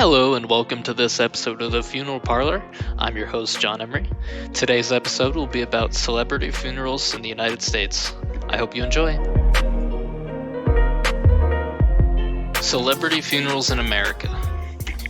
Hello and welcome to this episode of The Funeral Parlor. I'm your host, John Emery. Today's episode will be about celebrity funerals in the United States. I hope you enjoy. Celebrity funerals in America.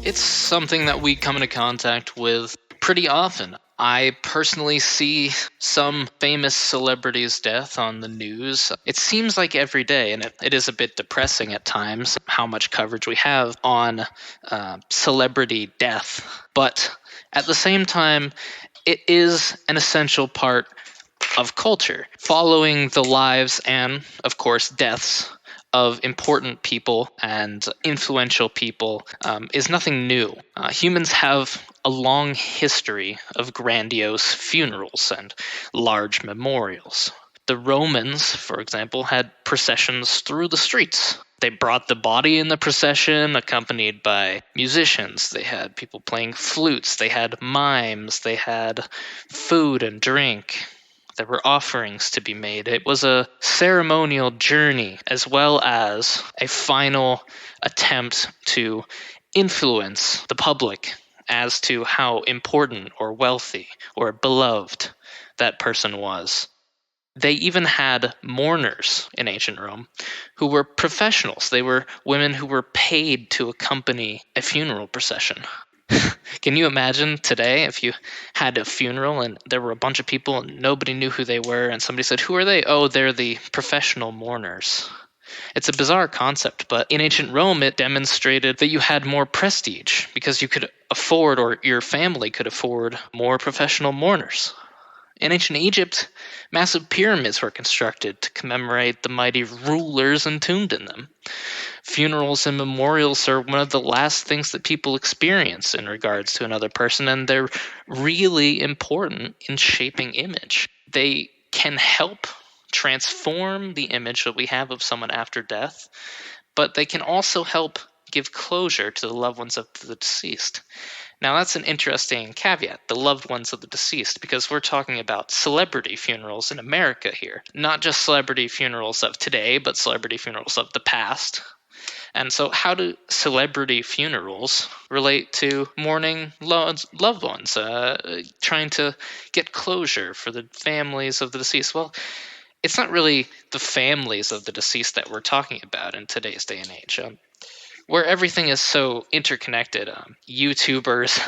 It's something that we come into contact with pretty often. I personally see some famous celebrity's death on the news. It seems like every day, and it is a bit depressing at times how much coverage we have on celebrity death. But at the same time, it is an essential part of culture. Following the lives and, of course, deaths of important people and influential people is nothing new. Humans have a long history of grandiose funerals and large memorials. The Romans, for example, had processions through the streets. They brought the body in the procession, accompanied by musicians. They had people playing flutes. They had mimes. They had food and drink. There were offerings to be made. It was a ceremonial journey as well as a final attempt to influence the public as to how important or wealthy or beloved that person was. They even had mourners in ancient Rome who were professionals. They were women who were paid to accompany a funeral procession. Can you imagine today if you had a funeral and there were a bunch of people and nobody knew who they were and somebody said, "Who are they?" "Oh, they're the professional mourners." It's a bizarre concept, but in ancient Rome it demonstrated that you had more prestige because you could afford, or your family could afford, more professional mourners. In ancient Egypt, massive pyramids were constructed to commemorate the mighty rulers entombed in them. Funerals and memorials are one of the last things that people experience in regards to another person, and they're really important in shaping image. They can help transform the image that we have of someone after death, but they can also help give closure to the loved ones of the deceased. Now, that's an interesting caveat, the loved ones of the deceased, because we're talking about celebrity funerals in America here. Not just celebrity funerals of today, but celebrity funerals of the past. And so how do celebrity funerals relate to mourning loved ones, trying to get closure for the families of the deceased? Well, it's not really the families of the deceased that we're talking about in today's day and age. Where everything is so interconnected, YouTubers,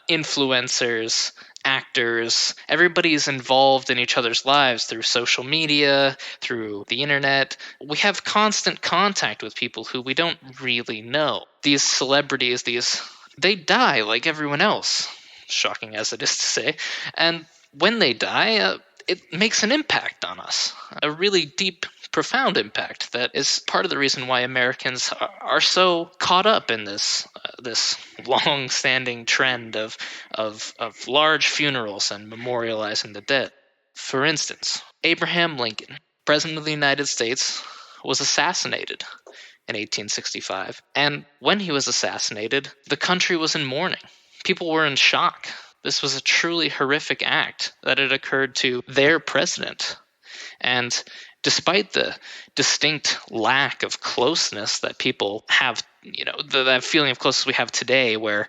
influencers, actors, everybody's involved in each other's lives through social media, through the internet. We have constant contact with people who we don't really know. These celebrities, they die like everyone else, shocking as it is to say, and when they die, it makes an impact on us, a really deep, profound impact that is part of the reason why Americans are so caught up in this long-standing trend of large funerals and memorializing the dead. For instance, Abraham Lincoln, President of the United States, was assassinated in 1865. And when he was assassinated, the country was in mourning. People were in shock. This was a truly horrific act that had occurred to their president. And despite the distinct lack of closeness that people have, that feeling of closeness we have today where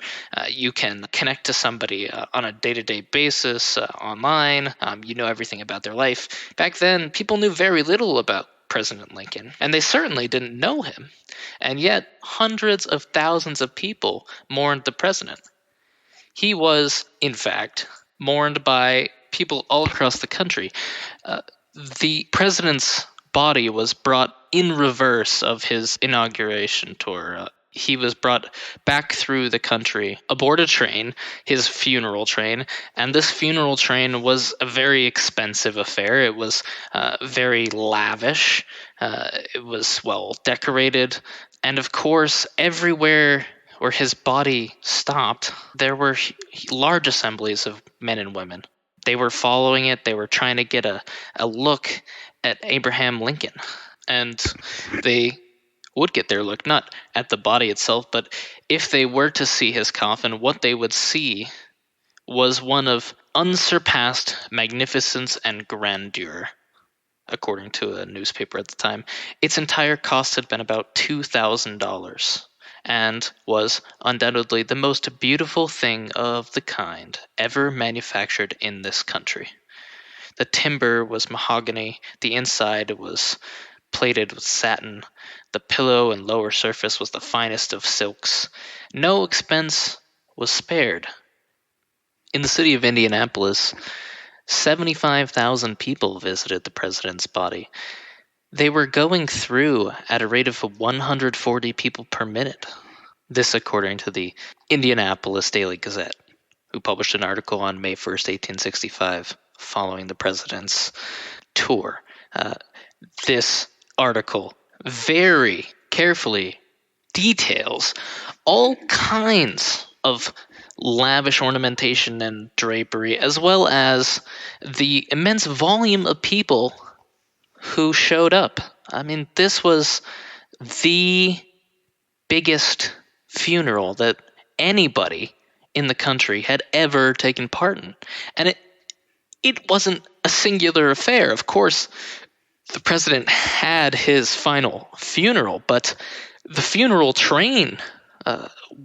you can connect to somebody on a day-to-day basis online, you know everything about their life. Back then, people knew very little about President Lincoln, and they certainly didn't know him. And yet, hundreds of thousands of people mourned the president. He was, in fact, mourned by people all across the country. The president's body was brought in reverse of his inauguration tour. He was brought back through the country aboard a train, his funeral train, and this funeral train was a very expensive affair. It was very lavish. It was well decorated. And of course, everywhere where his body stopped, there were large assemblies of men and women. They were following it. They were trying to get a look at Abraham Lincoln. And they would get their look, not at the body itself, but if they were to see his coffin, what they would see was one of unsurpassed magnificence and grandeur, according to a newspaper at the time. Its entire cost had been about $2,000. and was undoubtedly the most beautiful thing of the kind ever manufactured in this country. The timber was mahogany, the inside was plated with satin, the pillow and lower surface was the finest of silks. No expense was spared. In the city of Indianapolis, 75,000 people visited the president's body. They were going through at a rate of 140 people per minute. This according to the Indianapolis Daily Gazette, who published an article on May 1st, 1865, following the president's tour. This article very carefully details all kinds of lavish ornamentation and drapery, as well as the immense volume of people who showed up. I mean, this was the biggest funeral that anybody in the country had ever taken part in. And it wasn't a singular affair. Of course, the president had his final funeral, but the funeral train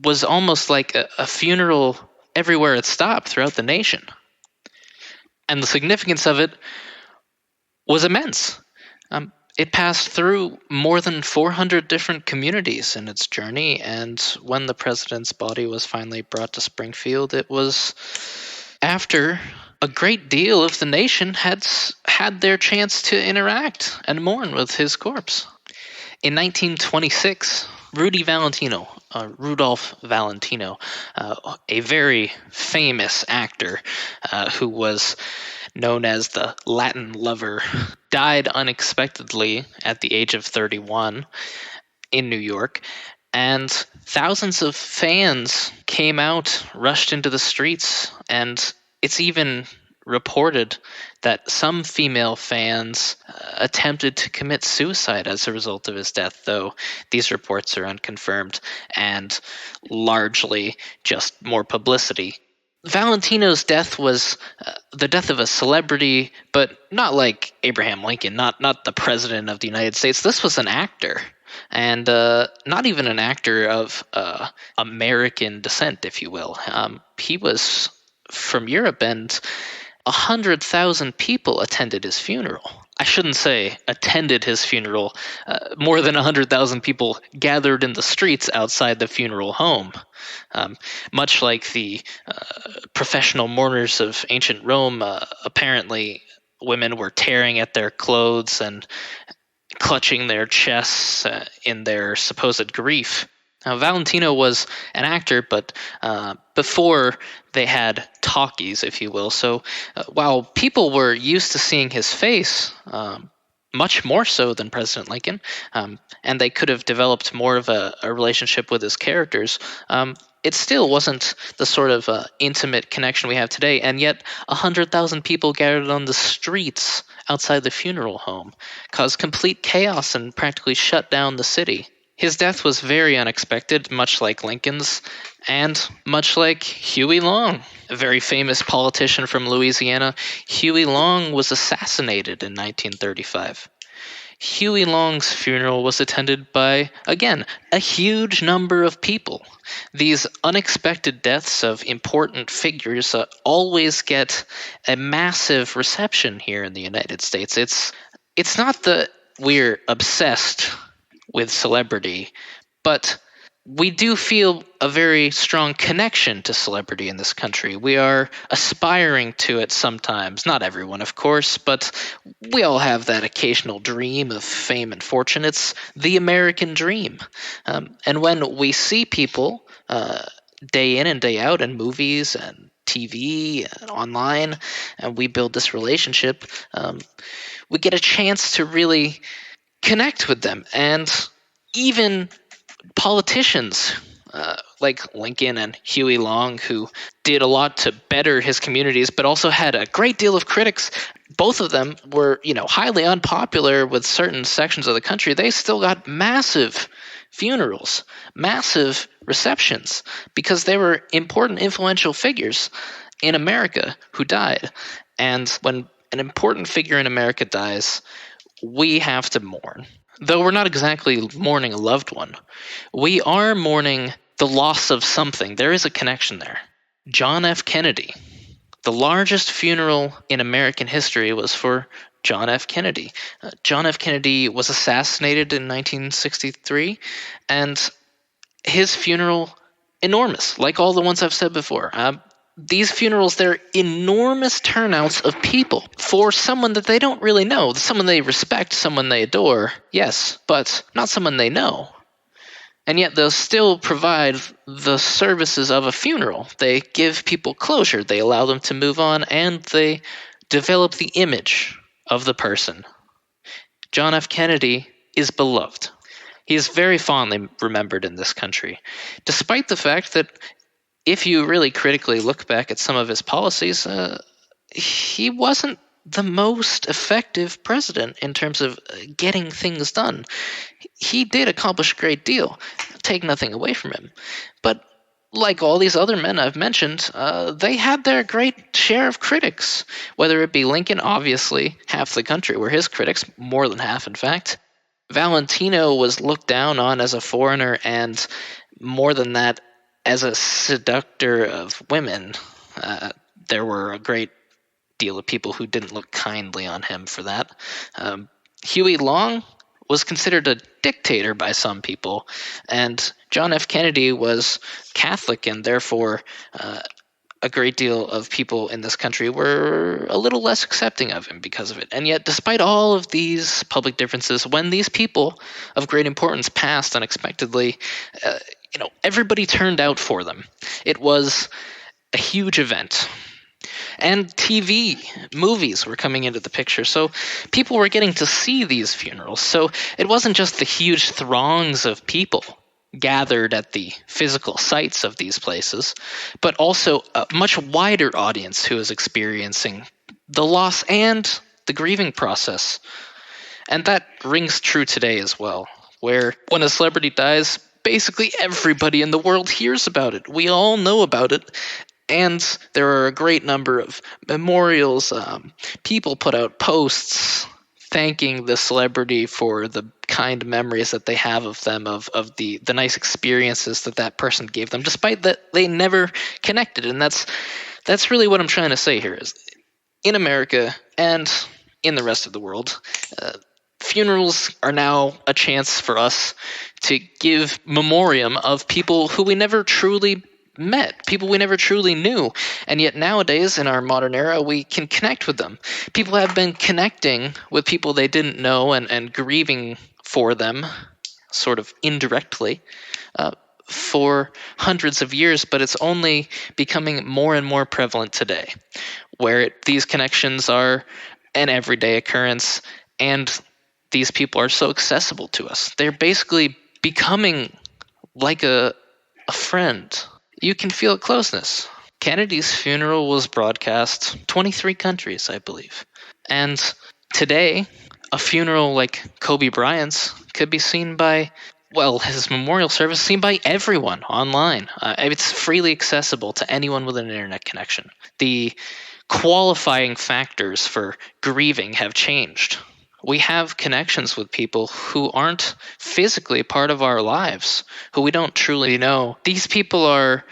was almost like a funeral everywhere it stopped throughout the nation. And the significance of it was immense. It passed through more than 400 different communities in its journey, and when the president's body was finally brought to Springfield, it was after a great deal of the nation had their chance to interact and mourn with his corpse. In 1926, Rudolph Valentino, a very famous actor who was known as the Latin Lover, died unexpectedly at the age of 31 in New York, and thousands of fans came out, rushed into the streets, and it's even reported that some female fans attempted to commit suicide as a result of his death, though these reports are unconfirmed and largely just more publicity. Valentino's death was the death of a celebrity, but not like Abraham Lincoln, not the president of the United States. This was an actor, and not even an actor of American descent, if you will. He was from Europe, and 100,000 people attended his funeral. I shouldn't say attended his funeral. More than 100,000 people gathered in the streets outside the funeral home. Much like the professional mourners of ancient Rome, apparently women were tearing at their clothes and clutching their chests in their supposed grief. Now, Valentino was an actor, but before they had talkies, if you will. So while people were used to seeing his face, much more so than President Lincoln, and they could have developed more of a relationship with his characters, it still wasn't the sort of intimate connection we have today. And yet 100,000 people gathered on the streets outside the funeral home, caused complete chaos and practically shut down the city. His death was very unexpected, much like Lincoln's, and much like Huey Long, a very famous politician from Louisiana. Huey Long was assassinated in 1935. Huey Long's funeral was attended by, again, a huge number of people. These unexpected deaths of important figures always get a massive reception here in the United States. It's not that we're obsessed with celebrity, but we do feel a very strong connection to celebrity in this country. We are aspiring to it sometimes. Not everyone, of course, but we all have that occasional dream of fame and fortune. It's the American dream. And when we see people day in and day out in movies and TV and online, and we build this relationship, we get a chance to really connect with them. And even politicians like Lincoln and Huey Long, who did a lot to better his communities, but also had a great deal of critics. Both of them were, highly unpopular with certain sections of the country. They still got massive funerals, massive receptions, because they were important, influential figures in America who died. And when an important figure in America dies, we have to mourn. Though we're not exactly mourning a loved one, we are mourning the loss of something. There is a connection there. John F. Kennedy. The largest funeral in American history was for John F. Kennedy. John F. Kennedy was assassinated in 1963, and his funeral, enormous, like all the ones I've said before. These funerals, they're enormous turnouts of people for someone that they don't really know, someone they respect, someone they adore, yes, but not someone they know. And yet they'll still provide the services of a funeral. They give people closure, they allow them to move on, and they develop the image of the person. John F. Kennedy is beloved. He is very fondly remembered in this country, despite the fact that if you really critically look back at some of his policies, he wasn't the most effective president in terms of getting things done. He did accomplish a great deal, take nothing away from him. But like all these other men I've mentioned, they had their great share of critics, whether it be Lincoln, obviously, half the country were his critics, more than half, in fact. Valentino was looked down on as a foreigner, and more than that, as a seductor of women. There were a great deal of people who didn't look kindly on him for that. Huey Long was considered a dictator by some people, and John F. Kennedy was Catholic, and therefore a great deal of people in this country were a little less accepting of him because of it. And yet, despite all of these public differences, when these people of great importance passed unexpectedly, everybody turned out for them. It was a huge event. And TV, movies were coming into the picture, so people were getting to see these funerals. So it wasn't just the huge throngs of people gathered at the physical sites of these places, but also a much wider audience who was experiencing the loss and the grieving process. And that rings true today as well, where when a celebrity dies, basically everybody in the world hears about it. We all know about it. And there are a great number of memorials. People put out posts thanking the celebrity for the kind memories that they have of them, of the nice experiences that person gave them, despite that they never connected. And that's really what I'm trying to say here is, in America and in the rest of the world, funerals are now a chance for us to give memoriam of people who we never truly met, people we never truly knew. And yet nowadays, in our modern era, we can connect with them. People have been connecting with people they didn't know and grieving for them, sort of indirectly, for hundreds of years, but it's only becoming more and more prevalent today, where these connections are an everyday occurrence, and these people are so accessible to us. They're basically becoming like a friend. You can feel closeness. Kennedy's funeral was broadcast 23 countries, I believe. And today, a funeral like Kobe Bryant's could be seen by, his memorial service seen by everyone online. It's freely accessible to anyone with an internet connection. The qualifying factors for grieving have changed. We have connections with people who aren't physically part of our lives, who we don't truly know. These people are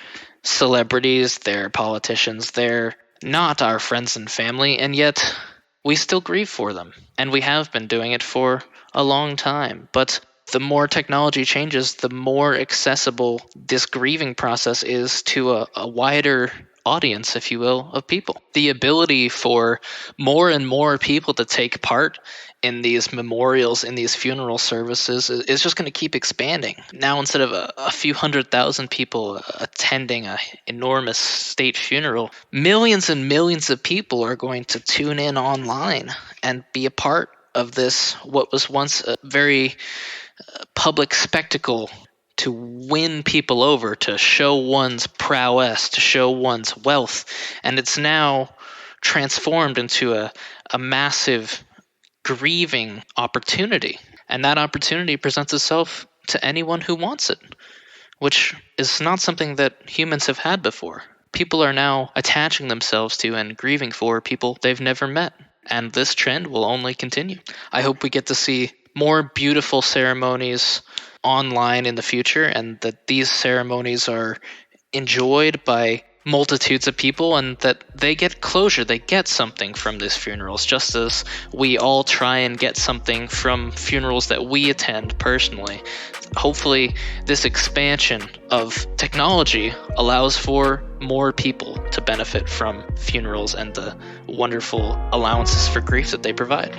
celebrities, they're politicians, they're not our friends and family, and yet we still grieve for them. And we have been doing it for a long time. But the more technology changes, the more accessible this grieving process is to a wider audience, if you will, of people. The ability for more and more people to take part in these memorials, in these funeral services, is just going to keep expanding. Now, instead of a few 100,000 people attending an enormous state funeral, millions and millions of people are going to tune in online and be a part of this, what was once a very public spectacle, to win people over, to show one's prowess, to show one's wealth. And it's now transformed into a massive grieving opportunity. And that opportunity presents itself to anyone who wants it, which is not something that humans have had before. People are now attaching themselves to and grieving for people they've never met. And this trend will only continue. I hope we get to see more beautiful ceremonies online in the future, and that these ceremonies are enjoyed by multitudes of people, and that they get closure, they get something from these funerals, just as we all try and get something from funerals that we attend personally. Hopefully, this expansion of technology allows for more people to benefit from funerals and the wonderful allowances for grief that they provide.